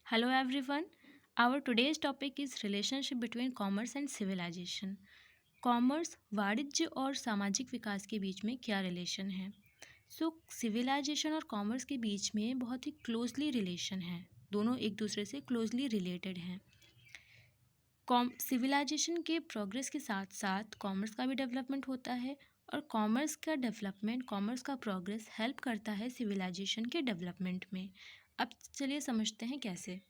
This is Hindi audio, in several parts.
Hello everyone. Our today's topic is relationship between commerce and civilization. Commerce वाणिज्य और सामाजिक विकास के बीच में क्या रिलेशन है? सिविलाइजेशन और कॉमर्स के बीच में बहुत ही क्लोजली रिलेशन है। दोनों एक दूसरे से क्लोजली रिलेटेड हैं। सिविलाइजेशन के प्रोग्रेस के साथ साथ कॉमर्स का भी डेवलपमेंट होता है और कॉमर्स का डेवलपमेंट, कॉमर्स का प्रोग्रेस हेल्प करता है सिविलाइजेशन के डेवलपमेंट में। अब चलिए समझते हैं कैसे।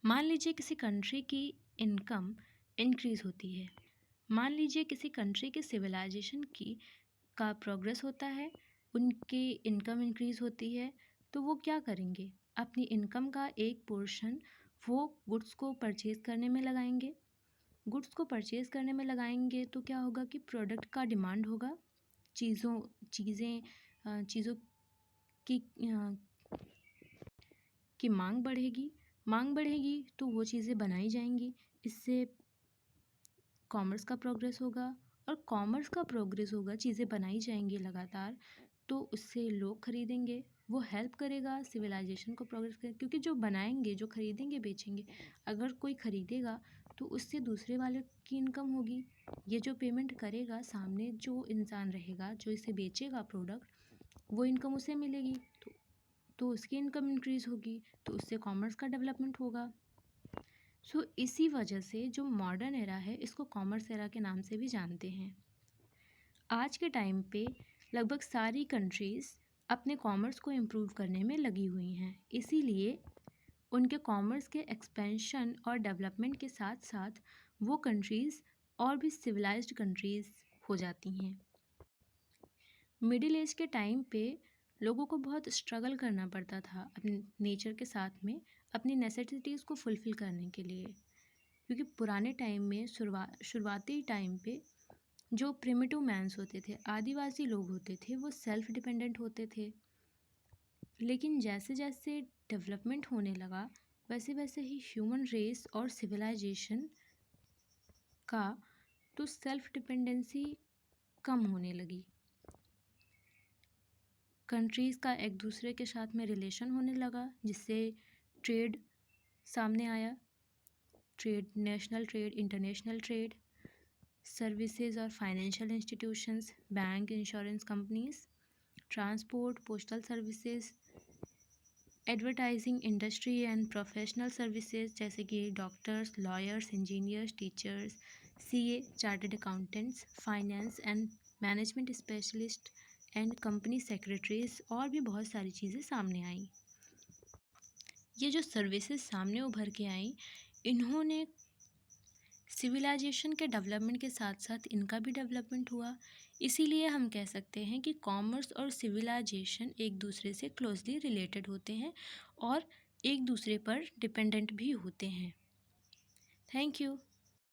मान लीजिए किसी कंट्री की इनकम इंक्रीज़ होती है। मान लीजिए किसी कंट्री के सिविलाइजेशन की का प्रोग्रेस होता है, उनकी इनकम इंक्रीज़ होती है, तो वो क्या करेंगे? अपनी इनकम का एक पोर्शन वो गुड्स को परचेज़ करने में लगाएंगे। गुड्स को परचेज़ करने में लगाएंगे तो क्या होगा कि प्रोडक्ट का डिमांड होगा, चीज़ों की मांग बढ़ेगी तो वो चीज़ें बनाई जाएंगी। इससे कॉमर्स का प्रोग्रेस होगा और कॉमर्स का प्रोग्रेस होगा, चीज़ें बनाई जाएंगी लगातार, तो उससे लोग खरीदेंगे। वो हेल्प करेगा सिविलाइजेशन को प्रोग्रेस कर, क्योंकि जो बनाएंगे, जो खरीदेंगे, बेचेंगे, अगर कोई खरीदेगा तो उससे दूसरे वाले की इनकम होगी। ये जो पेमेंट करेगा, सामने जो इंसान रहेगा जो इसे बेचेगा प्रोडक्ट, वो इनकम उसे मिलेगी, तो उसकी इनकम इंक्रीज़ होगी, तो उससे कॉमर्स का डेवलपमेंट होगा। इसी वजह से जो मॉडर्न एरा है, इसको कॉमर्स एरा के नाम से भी जानते हैं। आज के टाइम पे लगभग सारी कंट्रीज़ अपने कॉमर्स को इम्प्रूव करने में लगी हुई हैं। इसीलिए उनके कॉमर्स के एक्सपेंशन और डेवलपमेंट के साथ साथ वो कंट्रीज़ और भी सिविलाइज्ड कंट्रीज़ हो जाती हैं। मिडिल एज के टाइम पे लोगों को बहुत स्ट्रगल करना पड़ता था अपने नेचर के साथ में, अपनी नेसेसिटीज़ को फुलफ़िल करने के लिए, क्योंकि पुराने टाइम में शुरुआती टाइम पे जो प्रिमिटिव मैन्स होते थे, आदिवासी लोग होते थे, वो सेल्फ डिपेंडेंट होते थे। लेकिन जैसे जैसे डेवलपमेंट होने लगा, वैसे वैसे ही ह्यूमन रेस और सिविलाइजेशन का तो सेल्फ डिपेंडेंसी कम होने लगी। कंट्रीज़ का एक दूसरे के साथ में रिलेशन होने लगा, जिससे ट्रेड सामने आया। Trade, national trade, international trade, services और financial institutions, bank, insurance companies, transport, postal services, advertising industry and professional services जैसे कि doctors, lawyers, engineers, teachers, CA, chartered accountants, finance and management specialist and company secretaries, और भी बहुत सारी चीज़ें सामने आई। ये जो सर्विसेज सामने उभर के आई, इन्होंने सिविलाइजेशन के डेवलपमेंट के साथ साथ इनका भी डेवलपमेंट हुआ। इसीलिए हम कह सकते हैं कि कॉमर्स और सिविलाइजेशन एक दूसरे से क्लोजली रिलेटेड होते हैं और एक दूसरे पर डिपेंडेंट भी होते हैं। Thank you.